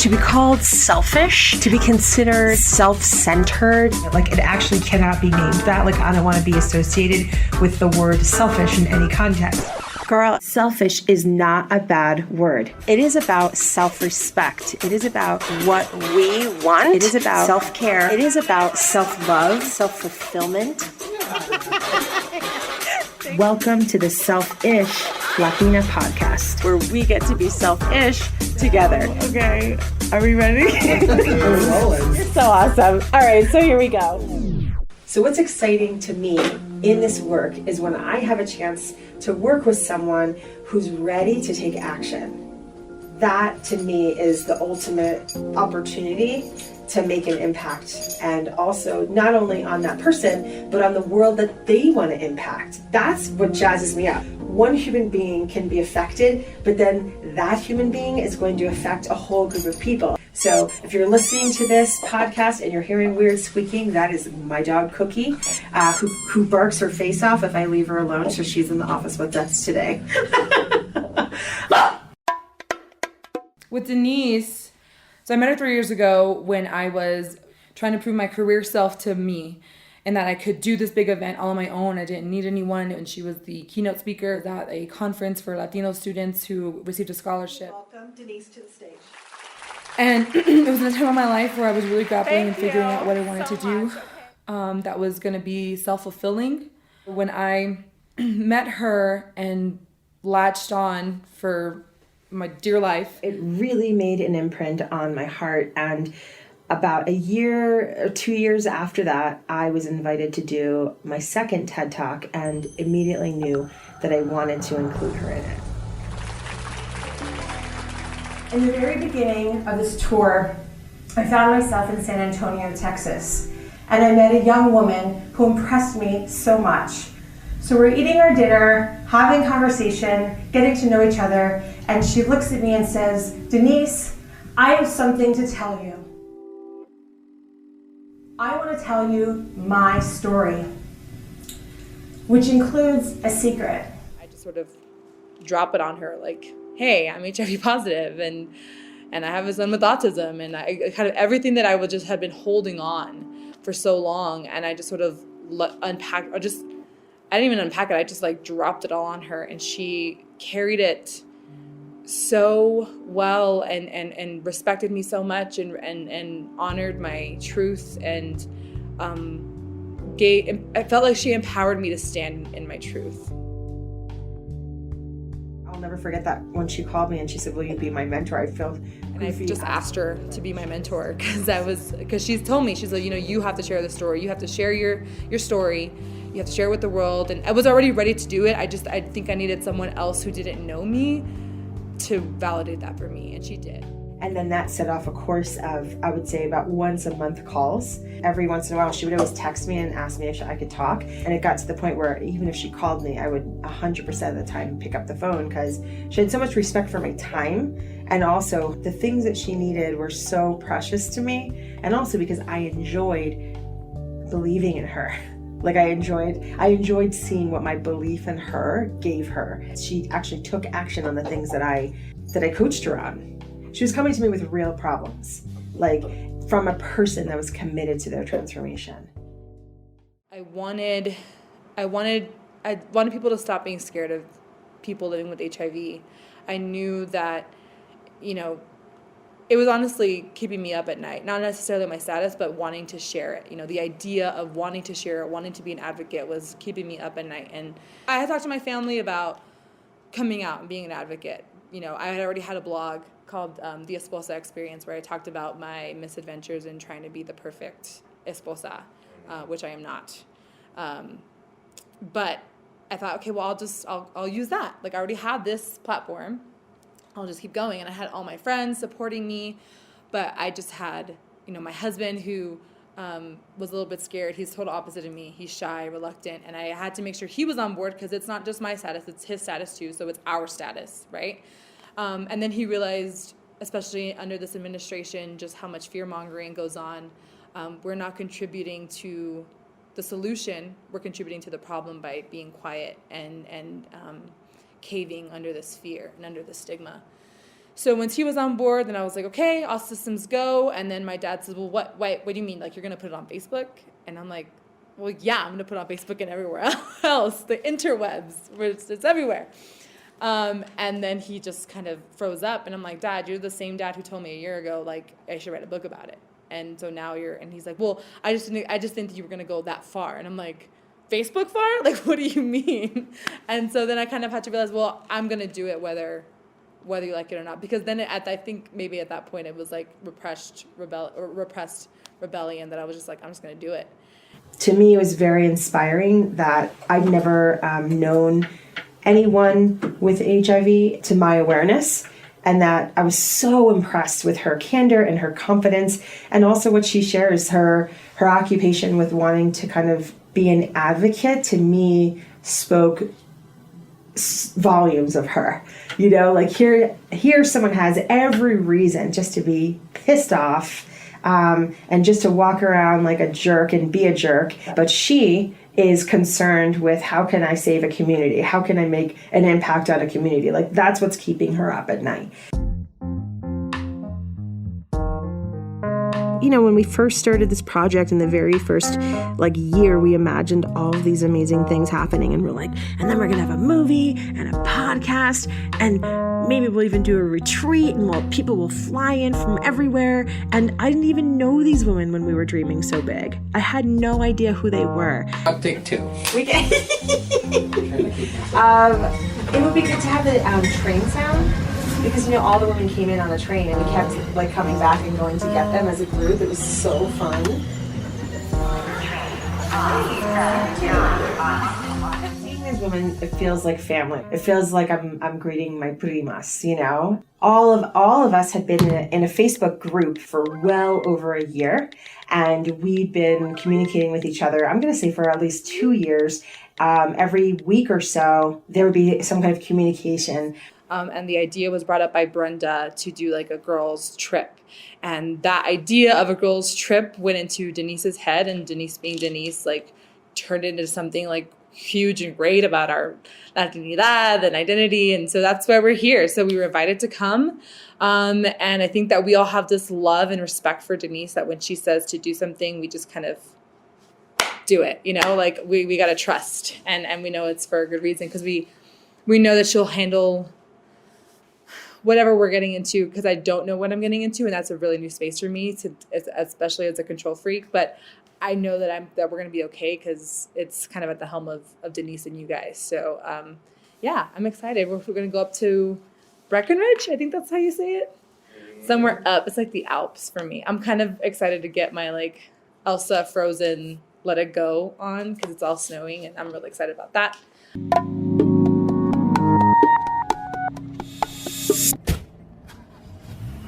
To be called selfish, to be considered self-centered. Like, it actually cannot be named that. Like, I don't want to be associated with the word selfish in any context. Girl, selfish is not a bad word. It is about self-respect. It is about what we want. It is about self-care. It is about self-love, self-fulfillment. Welcome to the Self-ish Latina podcast, where we get to be self-ish together. Okay, are we ready? You're so awesome. All right, so here we go. So what's exciting to me in this work is when I have a chance to work with someone who's ready to take action. That, to me, is the ultimate opportunity to make an impact, and also not only on that person, but on the world that they want to impact. That's what jazzes me up. One human being can be affected, but then that human being is going to affect a whole group of people. So if you're listening to this podcast and you're hearing weird squeaking, that is my dog Cookie, who barks her face off if I leave her alone, so she's in the office with us today. With Denise, so I met her 3 years ago when I was trying to prove my career self to me and that I could do this big event all on my own. I didn't need anyone, and she was the keynote speaker at a conference for Latino students who received a scholarship. Welcome, Denise, to the stage. And it was in a time of my life where I was really grappling and figuring out what I wanted to do that was going to be self-fulfilling. When I met her and latched on for my dear life, it really made an imprint on my heart. And about a year or 2 years after that, I was invited to do my second TED Talk and immediately knew that I wanted to include her in it. In the very beginning of this tour, I found myself in San Antonio, Texas, and I met a young woman who impressed me so much. So we're eating our dinner, having conversation, getting to know each other, and she looks at me and says, "Denise, I have something to tell you. I want to tell you my story, which includes a secret." I just sort of drop it on her like, hey, I'm HIV positive and I have a son with autism, and I kind of everything that I would just had been holding on for so long, and I just sort of unpacked, or just, I didn't even unpack it, I just like dropped it all on her, and she carried it so well and respected me so much and honored my truth, and I felt like she empowered me to stand in my truth. I'll never forget that when she called me and she said, "Will you be my mentor?" I felt and I just asked her to be my mentor because she's told me, she's like, you have to share the story. You have to share your story. You have to share it with the world. And I was already ready to do it. I think I needed someone else who didn't know me to validate that for me, and she did. And then that set off a course of, I would say, about once a month calls. Every once in a while, she would always text me and ask me if I could talk. And it got to the point where even if she called me, I would 100% of the time pick up the phone, because she had so much respect for my time. And also the things that she needed were so precious to me. And also because I enjoyed believing in her. Like I enjoyed seeing what my belief in her gave her. She actually took action on the things that I coached her on. She was coming to me with real problems, like from a person that was committed to their transformation. I wanted people to stop being scared of people living with HIV. I knew that, it was honestly keeping me up at night, not necessarily my status, but wanting to share it. The idea of wanting to share it, wanting to be an advocate was keeping me up at night. And I had talked to my family about coming out and being an advocate. I had already had a blog called the Esposa Experience, where I talked about my misadventures in trying to be the perfect esposa, which I am not. But I thought, okay, well, I'll use that. Like I already had this platform. I'll just keep going. And I had all my friends supporting me, but I just had, my husband who was a little bit scared. He's total opposite of me. He's shy, reluctant, and I had to make sure he was on board, because it's not just my status, it's his status too, so it's our status, right? And then he realized, especially under this administration, just how much fear-mongering goes on. We're not contributing to the solution, we're contributing to the problem by being quiet and caving under this fear and under the stigma. So once he was on board, then I was like, okay, all systems go. And then my dad says, well, what do you mean? Like, you're going to put it on Facebook? And I'm like, well, yeah, I'm going to put it on Facebook and everywhere else, the interwebs, where it's everywhere. And then he just kind of froze up, and I'm like, Dad, you're the same dad who told me a year ago, like, I should write a book about it. And so now and he's like, well, I just didn't think that you were going to go that far. And I'm like, Facebook far? Like, what do you mean? And so then I kind of had to realize, well, I'm going to do it whether you like it or not. Because then I think maybe at that point it was like repressed rebellion that I was just like, I'm just going to do it. To me, it was very inspiring that I'd never known anyone with HIV to my awareness, and that I was so impressed with her candor and her confidence, and also what she shares, her occupation with wanting to kind of be an advocate, to me spoke volumes of her. You know, like here someone has every reason just to be pissed off, and just to walk around like a jerk and be a jerk. But she is concerned with, how can I save a community? How can I make an impact on a community? Like, that's what's keeping her up at night. You know, when we first started this project in the very first year, we imagined all of these amazing things happening, and we're like, and then we're gonna have a movie and a podcast, and maybe we'll even do a retreat, and people will fly in from everywhere. And I didn't even know these women when we were dreaming so big. I had no idea who they were. I'll take two. We can. It would be good to have the train sound. Because, you know, all the women came in on a train, and we kept coming back and going to get them as a group. It was so fun. Seeing these women, it feels like family. It feels like I'm greeting my primas, you know. All of us had been in a Facebook group for well over a year, and we'd been communicating with each other, I'm going to say for at least 2 years. Every week or so, there would be some kind of communication. And the idea was brought up by Brenda to do like a girls' trip. And that idea of a girls' trip went into Denise's head, and Denise, being Denise, like turned into something like huge and great about our Latinidad and identity. And so that's why we're here. So we were invited to come. And I think that we all have this love and respect for Denise, that when she says to do something, we just kind of do it, you know, like we got to trust. And we know it's for a good reason, because we know that she'll handle whatever we're getting into, because I don't know what I'm getting into, and that's a really new space for me, especially as a control freak. But I know that we're going to be okay, because it's kind of at the helm of Denise and you guys. So yeah, I'm excited. We're going to go up to Breckenridge. I think that's how you say it. Somewhere up. It's like the Alps for me. I'm kind of excited to get my like Elsa Frozen Let It Go on, because it's all snowing, and I'm really excited about that.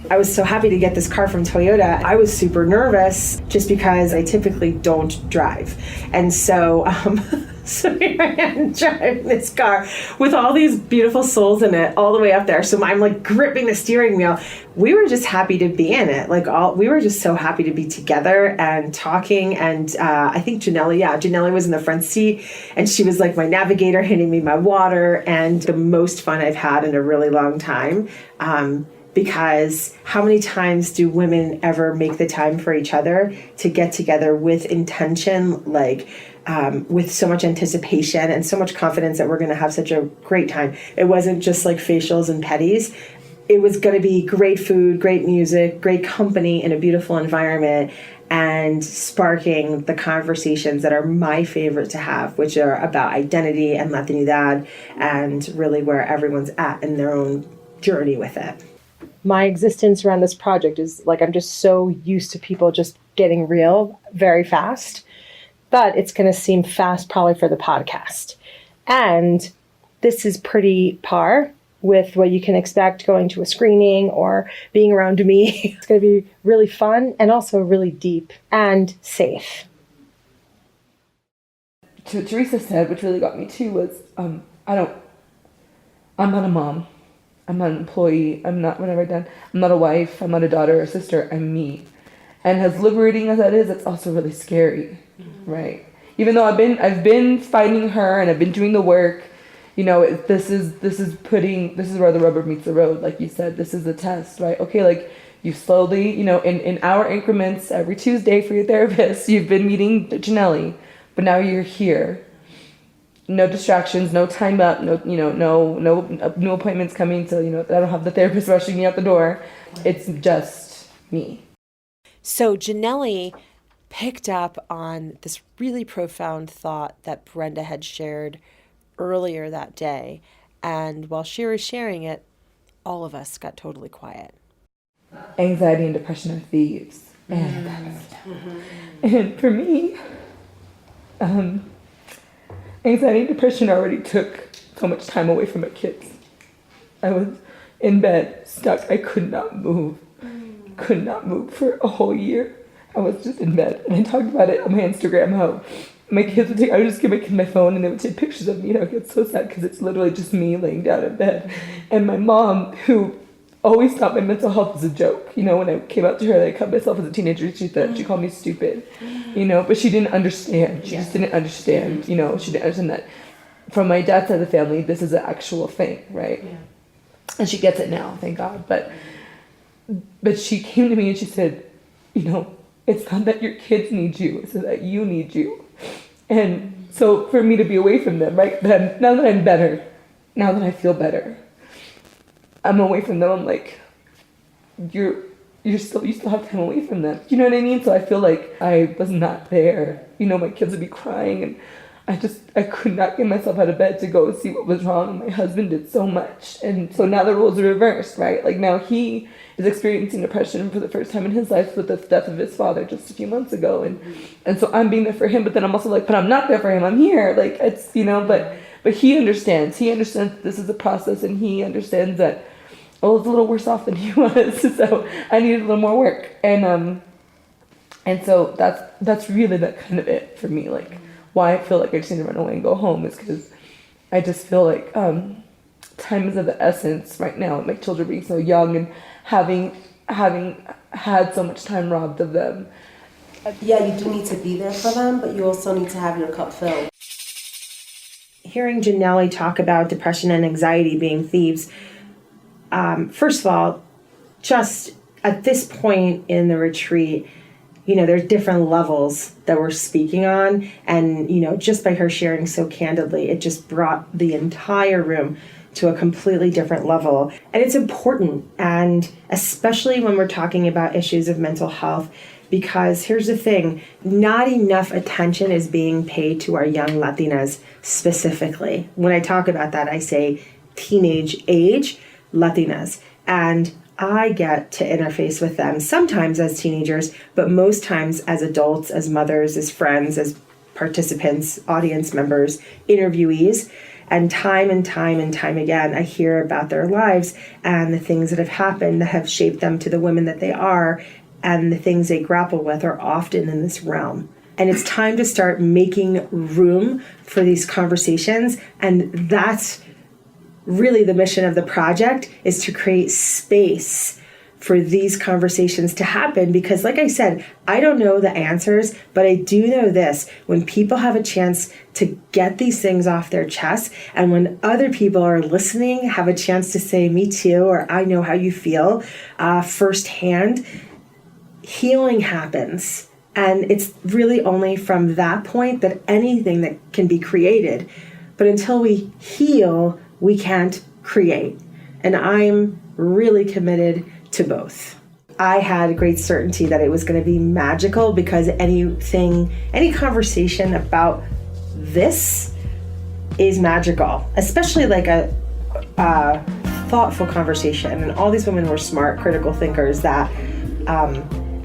I was so happy to get this car from Toyota. I was super nervous just because I typically don't drive. And so, so here I am driving this car with all these beautiful souls in it all the way up there. So I'm like gripping the steering wheel. We were just happy to be in it. We were just so happy to be together and talking. And I think Janeli was in the front seat, and she was like my navigator, handing me my water, and the most fun I've had in a really long time. Because how many times do women ever make the time for each other to get together with intention, with so much anticipation and so much confidence that we're going to have such a great time? It wasn't just like facials and petties. It was going to be great food, great music, great company in a beautiful environment, and sparking the conversations that are my favorite to have, which are about identity and Latinidad, and really where everyone's at in their own journey with it. My existence around this project is I'm just so used to people just getting real very fast, but it's going to seem fast probably for the podcast. And this is pretty par with what you can expect going to a screening or being around me. It's going to be really fun and also really deep and safe. To what Teresa said, which really got me too, was I'm not a mom. I'm not an employee. I'm not whatever I've done. I'm not a wife. I'm not a daughter or a sister. I'm me. And as liberating as that is, it's also really scary, right? Even though I've been fighting her, and I've been doing the work, This is where the rubber meets the road, like you said. This is a test, right? Okay, like you slowly, in hour increments every Tuesday for your therapist, you've been meeting Janeli, but now you're here. No distractions, no time up, no new appointments coming, so I don't have the therapist rushing me out the door. It's just me. So Janeli picked up on this really profound thought that Brenda had shared earlier that day, and while she was sharing it, all of us got totally quiet. Anxiety and depression are thieves, and for me, anxiety and depression already took so much time away from my kids. I was in bed, stuck. I could not move for a whole year. I was just in bed, and I talked about it on my Instagram, how my kids would I would just give my kid my phone, and they would take pictures of me. It gets so sad because it's literally just me laying down in bed. And my mom, who always thought my mental health was a joke, when I came out to her that I cut myself as a teenager, she called me stupid, but she didn't understand. She just didn't understand, she didn't understand that from my dad's side of the family, this is an actual thing, right? Yeah. And she gets it now, thank God. But she came to me and she said, it's not that your kids need you, it's that you need you. And so for me to be away from them, right? But now that I'm better, now that I feel better, I'm away from them. I'm like, you still have time away from them. You know what I mean? So I feel like I was not there. My kids would be crying, and I could not get myself out of bed to go see what was wrong. And my husband did so much. And so now the roles are reversed, right? Like now he is experiencing depression for the first time in his life with the death of his father just a few months ago. And so I'm being there for him, but then I'm also like, but I'm not there for him. I'm here. Like it's, but he understands. He understands that this is a process, and he understands that, I was a little worse off than he was. So I needed a little more work. And so that's really that kind of it for me. Like why I feel like I just need to run away and go home is because I just feel like time is of the essence right now. My children being so young and having had so much time robbed of them. Yeah, you do need to be there for them, but you also need to have your cup filled. Hearing Janeli talk about depression and anxiety being thieves, first of all, just at this point in the retreat, there's different levels that we're speaking on. And, just by her sharing so candidly, it just brought the entire room to a completely different level. And it's important, and especially when we're talking about issues of mental health, because here's the thing, not enough attention is being paid to our young Latinas specifically. When I talk about that, I say teenage age Latinas. And I get to interface with them sometimes as teenagers, but most times as adults, as mothers, as friends, as participants, audience members, interviewees. And time again, I hear about their lives and the things that have happened that have shaped them to the women that they are, and the things they grapple with are often in this realm. And it's time to start making room for these conversations, and that's really the mission of the project, is to create space for these conversations to happen. Because like I said, I don't know the answers, but I do know this: when people have a chance to get these things off their chest, and when other people are listening, have a chance to say, me too, or I know how you feel firsthand, healing happens. And it's really only from that point that anything that can be created. But until we heal, we can't create. And I'm really committed to both. I had great certainty that it was going to be magical, because any conversation about this is magical, especially like a thoughtful conversation. And all these women were smart, critical thinkers that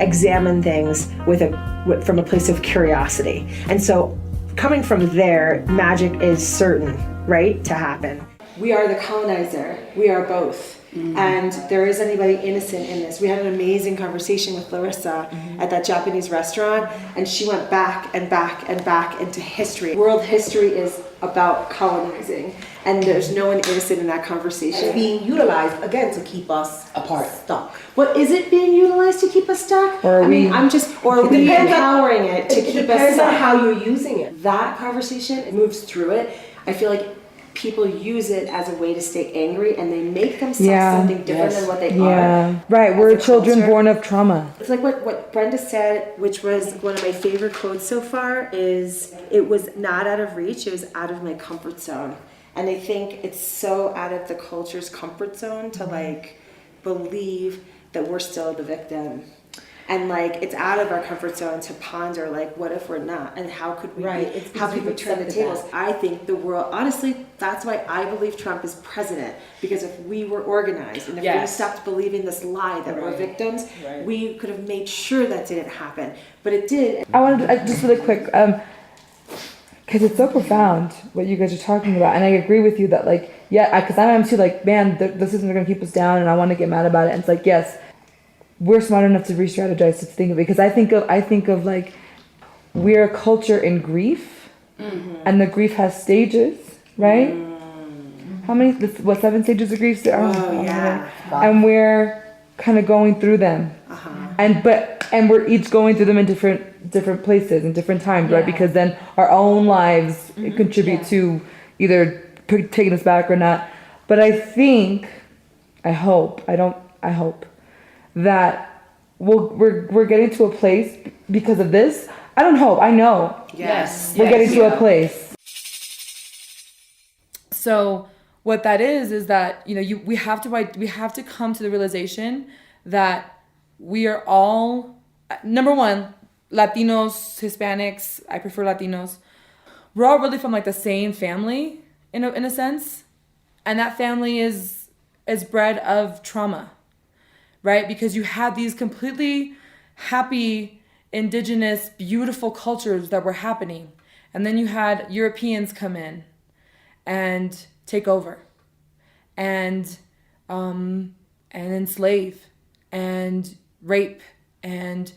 examine things from a place of curiosity. And so coming from there, magic is certain, right, to happen. We are the colonizer. We are both. Mm-hmm. And there is anybody innocent in this. We had an amazing conversation with Larissa at that Japanese restaurant, and she went back and back and back into history. World history is about colonizing, and there's no one innocent in that conversation. It's being utilized, again, to keep us apart, stuck. What is it being utilized to keep us stuck? Or are we empowering it to keep us stuck? It depends on how you're using it. That conversation, it moves through it. I feel like people use it as a way to stay angry, and they make themselves something different than what they are. Right, we're children born of trauma. It's like what Brenda said, which was one of my favorite quotes so far, is it was not out of reach, it was out of my comfort zone. And I think it's so out of the culture's comfort zone to like believe that we're still the victim. And like it's out of our comfort zone to ponder like, what if we're not, and how could we how could we turn the tables? I think the world, honestly, that's why I believe Trump is president, because if we were organized and if we stopped believing this lie that we're victims, we could have made sure that didn't happen. But it did. I wanted to, just really quick, because it's so profound what you guys are talking about, and I agree with you that like, because I am too, like, man, the systems are going to keep us down, and I want to get mad about it. And it's like, yes, we're smart enough to re-strategize to think of it, because I think of like, we're a culture in grief, and the grief has stages, right? How many? 7 stages of grief there are? Oh yeah. And we're kind of going through them, and we're each going through them in different places and different times, right? Because then our own lives contribute to either taking us back or not. But I think, I hope that we're getting to a place because of this. I don't hope, I know. Yes. We're getting to a place. So what that is that, you know, we have to come to the realization that we are all, number one, Latinos, Hispanics, I prefer Latinos. We're all really from like the same family in a sense. And that family is bred of trauma. Right? Because you had these completely happy, indigenous, beautiful cultures that were happening. And then you had Europeans come in and take over and enslave and rape and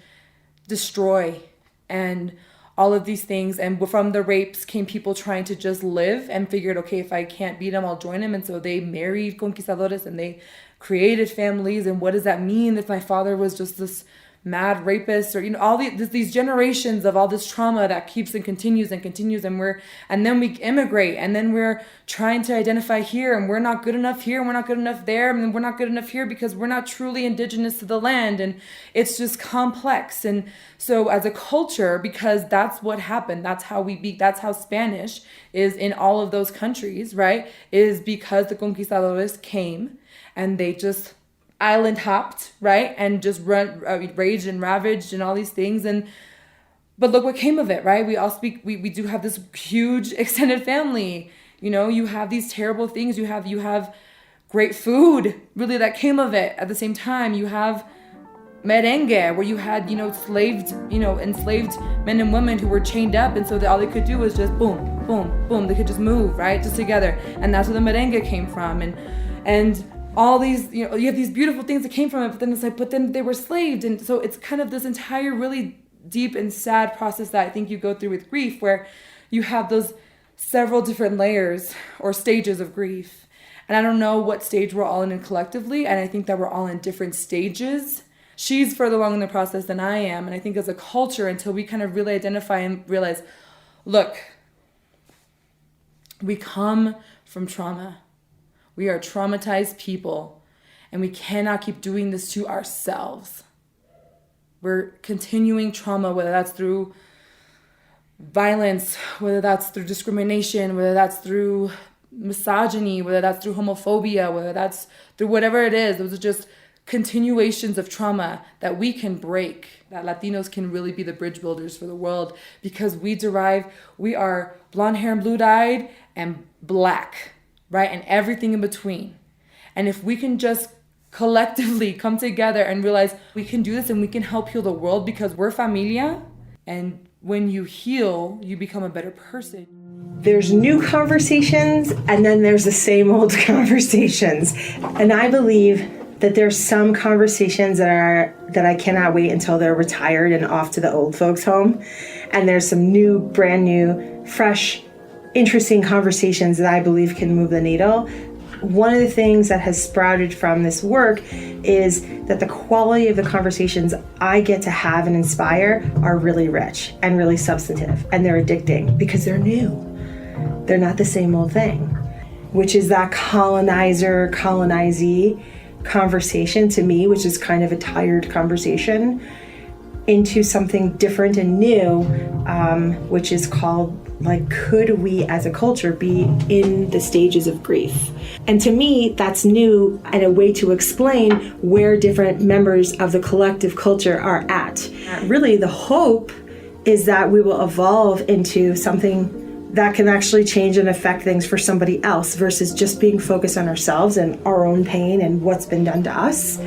destroy and all of these things. And from the rapes came people trying to just live and figured, okay, if I can't beat them, I'll join them. And so they married conquistadores and they created families. And what does that mean if my father was just this mad rapist, or, you know, all these generations of all this trauma that keeps and continues and then we immigrate, and then we're trying to identify here, and we're not good enough here, and we're not good enough there, and we're not good enough here because we're not truly indigenous to the land, and it's just complex. And so as a culture, because that's what happened, that's how Spanish is in all of those countries, right, is because the conquistadores came and they just island hopped, right, and just raged and ravaged and all these things. But look what came of it, right? We do have this huge extended family. You know, you have these terrible things. You have great food, really, that came of it. At the same time, you have merengue, where you had, you know, enslaved men and women who were chained up, and so all they could do was just boom, boom, boom. They could just move, right, just together, and that's where the merengue came from, and all these, you know, you have these beautiful things that came from it, but then it's like, but then they were slaved. And so it's kind of this entire really deep and sad process that I think you go through with grief, where you have those several different layers or stages of grief. And I don't know what stage we're all in collectively, and I think that we're all in different stages. She's further along in the process than I am, and I think as a culture, until we kind of really identify and realize, look, we come from trauma. We are traumatized people, and we cannot keep doing this to ourselves. We're continuing trauma, whether that's through violence, whether that's through discrimination, whether that's through misogyny, whether that's through homophobia, whether that's through whatever it is. Those are just continuations of trauma that we can break, that Latinos can really be the bridge builders for the world, because we are blonde hair and blue-eyed and black, right? And everything in between. And if we can just collectively come together and realize we can do this and we can help heal the world, because we're familia. And when you heal, you become a better person. There's new conversations, and then there's the same old conversations. And I believe that there's some conversations that I cannot wait until they're retired and off to the old folks' home. And there's some brand new, fresh, interesting conversations that I believe can move the needle. One of the things that has sprouted from this work is that the quality of the conversations I get to have and inspire are really rich and really substantive, and they're addicting because they're new. They're not the same old thing. which is that colonizer, colonizee conversation to me, which is kind of a tired conversation, into something different and new, which is called, like, could we as a culture be in the stages of grief? And to me, that's new and a way to explain where different members of the collective culture are at. Really, the hope is that we will evolve into something that can actually change and affect things for somebody else versus just being focused on ourselves and our own pain and what's been done to us.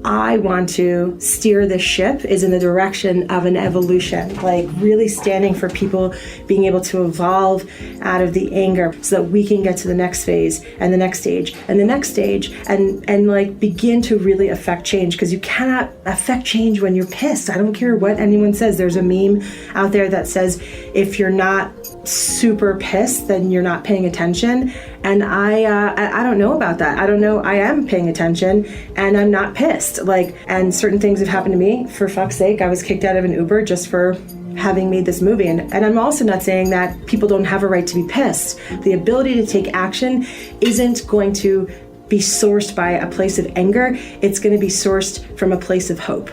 I want to steer the ship is in the direction of an evolution, like really standing for people being able to evolve out of the anger so that we can get to the next phase and the next stage and the next stage and like begin to really affect change, because you cannot affect change when you're pissed. I don't care what anyone says. There's a meme out there that says if you're not super pissed, then you're not paying attention. And I don't know about that. I don't know. I am paying attention and I'm not pissed. Like, and certain things have happened to me. For fuck's sake, I was kicked out of an Uber just for having made this movie. And I'm also not saying that people don't have a right to be pissed. The ability to take action isn't going to be sourced by a place of anger. It's going to be sourced from a place of hope.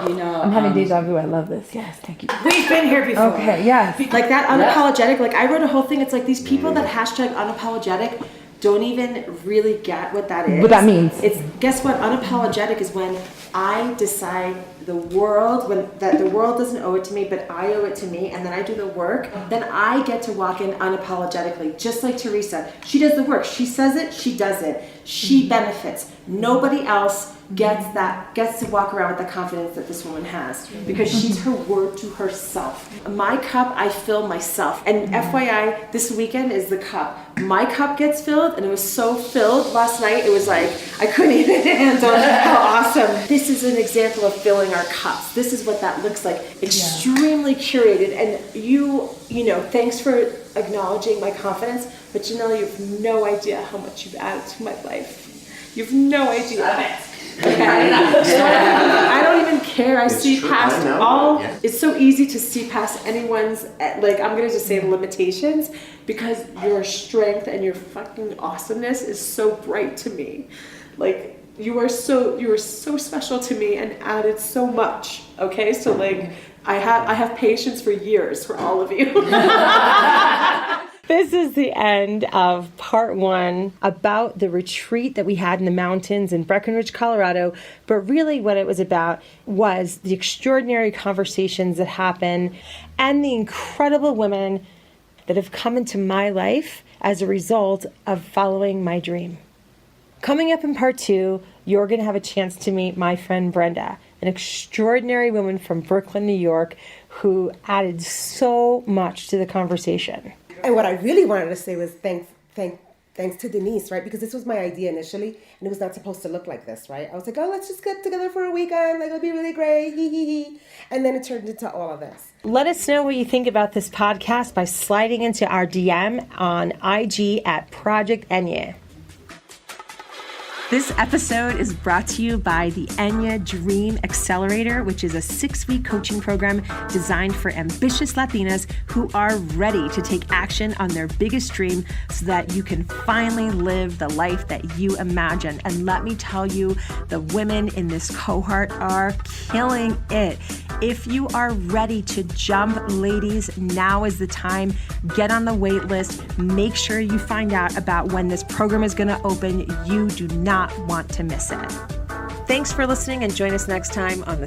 You know, I'm having deja vu. I love this. Yes, thank you. We've been here before. Okay, yes. Like that unapologetic, like I wrote a whole thing. It's like these people that hashtag unapologetic don't even really get what that is. What that means. It's, guess what? Unapologetic is when I decide the world doesn't owe it to me, but I owe it to me, and then I do the work, then I get to walk in unapologetically, just like Teresa. She does the work. She says it, she does it. She benefits. Nobody else gets to walk around with the confidence that this woman has, because she's her word to herself. My cup, I fill myself. And FYI, this weekend is the cup. My cup gets filled, and it was so filled last night, it was like, I couldn't even handle how awesome. This is an example of filling our cups. This is what that looks like. Extremely curated. And you know, thanks for acknowledging my confidence, but Janelle, you have no idea how much you've added to my life. You have no idea. Okay. I don't even care. I see past all. Yeah. It's so easy to see past anyone's, like, I'm going to just say limitations, because your strength and your fucking awesomeness is so bright to me. Like, you are so special to me and added so much. Okay? So, like, I have patience for years for all of you. This is the end of part 1 about the retreat that we had in the mountains in Breckenridge, Colorado. But really what it was about was the extraordinary conversations that happen and the incredible women that have come into my life as a result of following my dream. Coming up in part 2, you're going to have a chance to meet my friend Brenda, an extraordinary woman from Brooklyn, New York, who added so much to the conversation. And what I really wanted to say was thanks to Denise, right? Because this was my idea initially, and it was not supposed to look like this, right? I was like, oh, let's just get together for a weekend. Like, it'll be really great. Hee hee hee. And then it turned into all of this. Let us know what you think about this podcast by sliding into our DM on IG at Project Eñye. This episode is brought to you by the Eñye Dream Accelerator, which is a 6-week coaching program designed for ambitious Latinas who are ready to take action on their biggest dream so that you can finally live the life that you imagine. And let me tell you, the women in this cohort are killing it. If you are ready to jump, ladies, now is the time. Get on the wait list. Make sure you find out about when this program is going to open. You do not want to miss it. Thanks for listening, and join us next time on the